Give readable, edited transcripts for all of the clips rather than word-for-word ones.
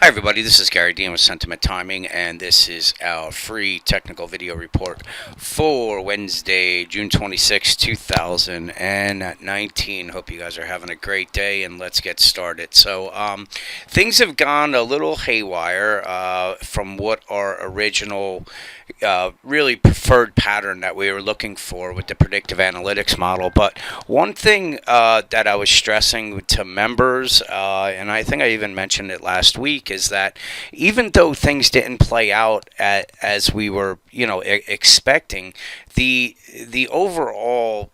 Hi, everybody. This is Gary Dean with Sentiment Timing, and this is our free technical video report for Wednesday, June 26, 2019. Hope you guys are having a great day, and let's get started. Things have gone a little haywire from what our original really preferred pattern that we were looking for with the predictive analytics model. But one thing that I was stressing to members, and I think I even mentioned it last week, is that even though things didn't play out as we were, expecting, the overall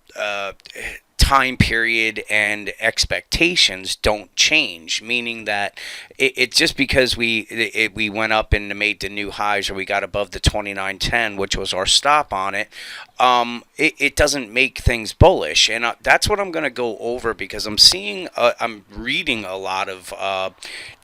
time period and expectations don't change, meaning that it's just because we went up and made the new highs, or we got above the 2910, which was our stop on it. It doesn't make things bullish, and that's what I'm going to go over, because I'm reading a lot of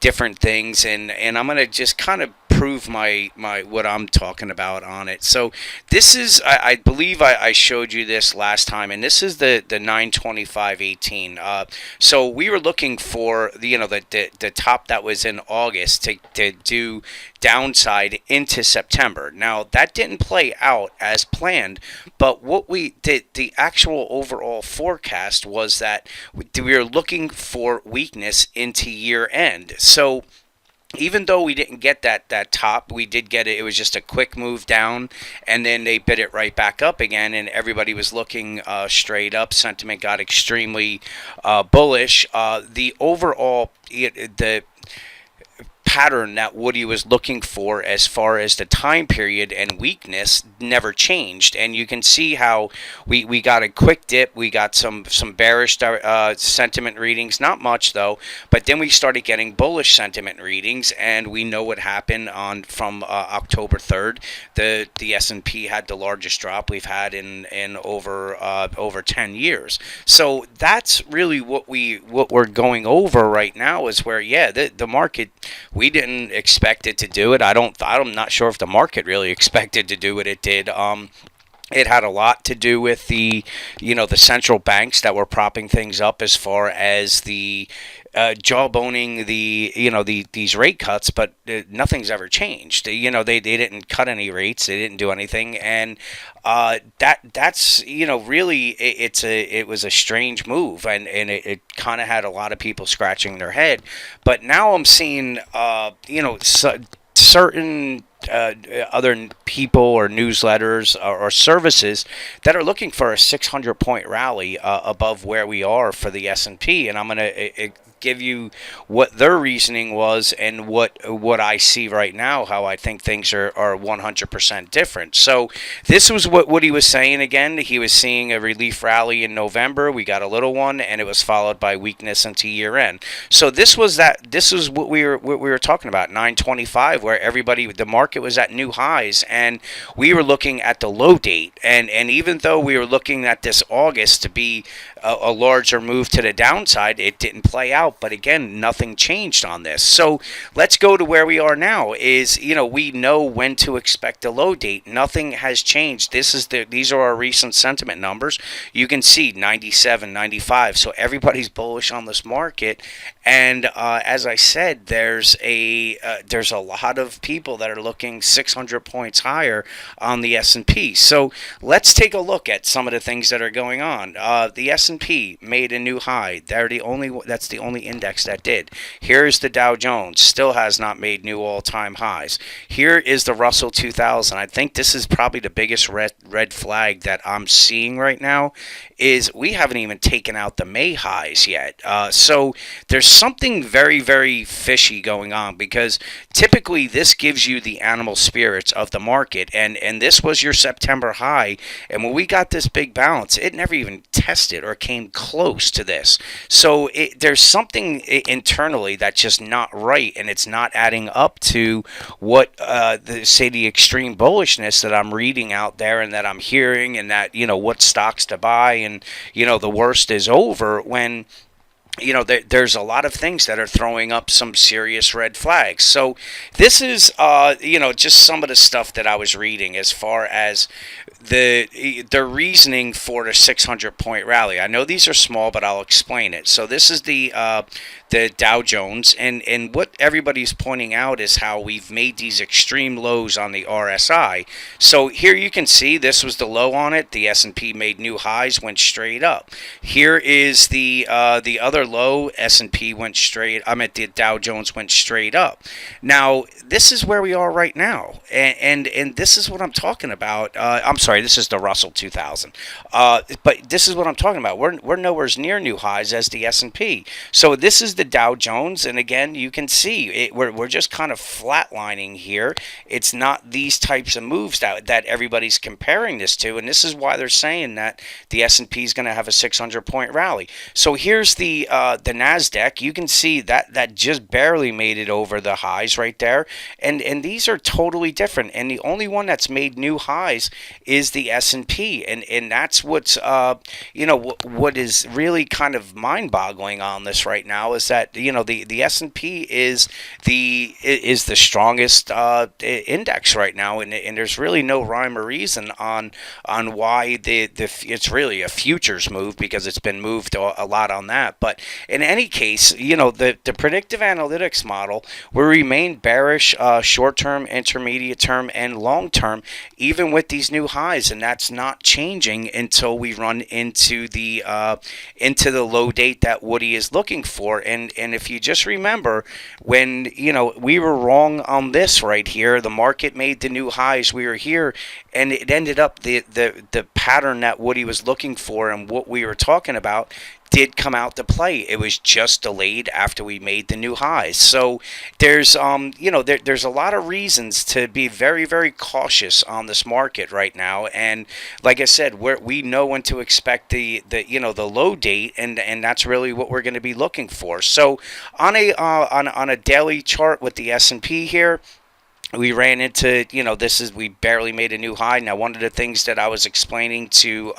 different things, and I'm going to just kind of prove my what I'm talking about on it. So this is, I believe I showed you this last time, and this is the 925.18. So we were looking for the top that was in August to do downside into September. Now that didn't play out as planned, but what we did, the actual overall forecast was that we were looking for weakness into year end. So even though we didn't get that top, we did get it. It was just a quick move down, and then they bid it right back up again, and everybody was looking straight up. Sentiment got extremely bullish. The overall the pattern that Woody was looking for as far as the time period and weakness never changed. And you can see how we got a quick dip. We got some bearish sentiment readings, not much though, but then we started getting bullish sentiment readings, and we know what happened on from October 3rd. The S&P had the largest drop we've had in over 10 years. So that's really what we're going over right now, is where the market, we didn't expect it to do it. I'm not sure if the market really expected to do what it did. It had a lot to do with the central banks that were propping things up, as far as the jawboning these rate cuts, but nothing's ever changed. They didn't cut any rates, they didn't do anything, and that's really it was a strange move, and it kind of had a lot of people scratching their head. But now I'm seeing certain other people or newsletters or services that are looking for a 600 point rally above where we are for the S&P, and I'm going to give you what their reasoning was, and what I see right now, how I think things are 100% different. So this was what he was saying. Again, he was seeing a relief rally in November. We got a little one, and it was followed by weakness into year end. So this was what we were talking about, 925, where the market was at new highs, and we were looking at the low date, and even though we were looking at this August to be a larger move to the downside, it didn't play out. But again, nothing changed on this. So let's go to where we are now. We know when to expect a low date. Nothing has changed. These are our recent sentiment numbers. You can see 97, 95. So everybody's bullish on this market. And as I said, there's a lot of people that are looking 600 points higher on the S&P. So let's take a look at some of the things that are going on. The S&P made a new high. That's the only index that did. Here's the Dow Jones, still has not made new all-time highs. Here is the Russell 2000. I think this is probably the biggest red flag that I'm seeing right now, is we haven't even taken out the May highs yet. So there's something very, very fishy going on, because typically this gives you the animal spirits of the market, and this was your September high, and when we got this big bounce, it never even tested or came close to this. So there's something internally that's just not right, and it's not adding up to what the extreme bullishness that I'm reading out there, and that I'm hearing, and that what stocks to buy, and the worst is over, when there's a lot of things that are throwing up some serious red flags. So this is, just some of the stuff that I was reading as far as the reasoning for the 600 point rally. I know these are small, but I'll explain it. So this is the the Dow Jones, and what everybody's pointing out is how we've made these extreme lows on the RSI. So here you can see this was the low on it. The S&P made new highs, went straight up. Here is the other low. S&P went straight. The Dow Jones went straight up. Now this is where we are right now, and this is what I'm talking about. I'm sorry, this is the Russell 2000. But this is what I'm talking about. We're nowhere near new highs as the S&P. So this is the Dow Jones, and again, you can see we're just kind of flatlining here. It's not these types of moves that everybody's comparing this to, and this is why they're saying that the S&P is going to have a 600-point rally. So here's the Nasdaq. You can see that just barely made it over the highs right there, and these are totally different. And the only one that's made new highs is the S&P, and that's what's what is really kind of mind-boggling on this right now is that the S&P is the strongest index right now, and there's really no rhyme or reason on why it's really a futures move, because it's been moved a lot on that. But in any case, the predictive analytics model will remain bearish short-term, intermediate term, and long-term, even with these new highs, and that's not changing until we run into the low date that Woody is looking for. And if you just remember, when we were wrong on this right here, the market made the new highs. We were here, and it ended up the pattern that Woody was looking for and what we were talking about did come out to play. It was just delayed after we made the new highs. So there's there's a lot of reasons to be very, very cautious on this market right now. And like I said, we know when to expect the low date, and that's really what we're going to be looking for. So on a daily chart with the S&P here, we ran into, we barely made a new high. Now, one of the things that I was explaining to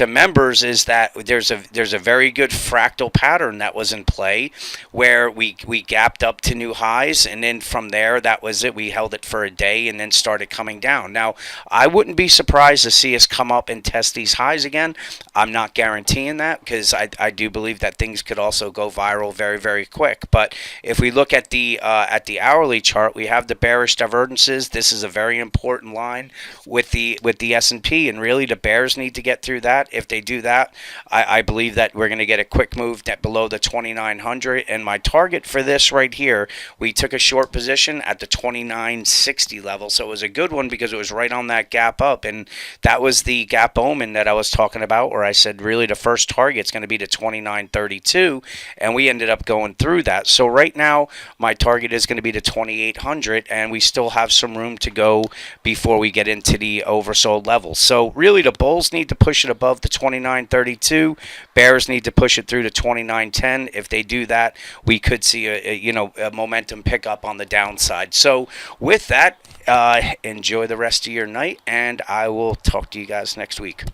members is that there's a very good fractal pattern that was in play, where we gapped up to new highs, and then from there, that was it. We held it for a day and then started coming down. Now, I wouldn't be surprised to see us come up and test these highs again. I'm not guaranteeing that, because I do believe that things could also go viral very, very quick. But if we look at the hourly chart, we have the bearish divergences. This is a very important line with the S&P, and really the bears need to get through that. If they do that, I believe that we're going to get a quick move below the 2900. And my target for this right here, we took a short position at the 2960 level, so it was a good one because it was right on that gap up, and that was the gap omen that I was talking about, where I said really the first target's going to be the 2932, and we ended up going through that. So right now my target is going to be the 2800, and we still have some room to go before we get into the oversold levels. So really the bulls need to push it above the 2932. Bears need to push it through to 2910. If they do that, we could see a momentum pick up on the downside. So with that, enjoy the rest of your night, and I will talk to you guys next week.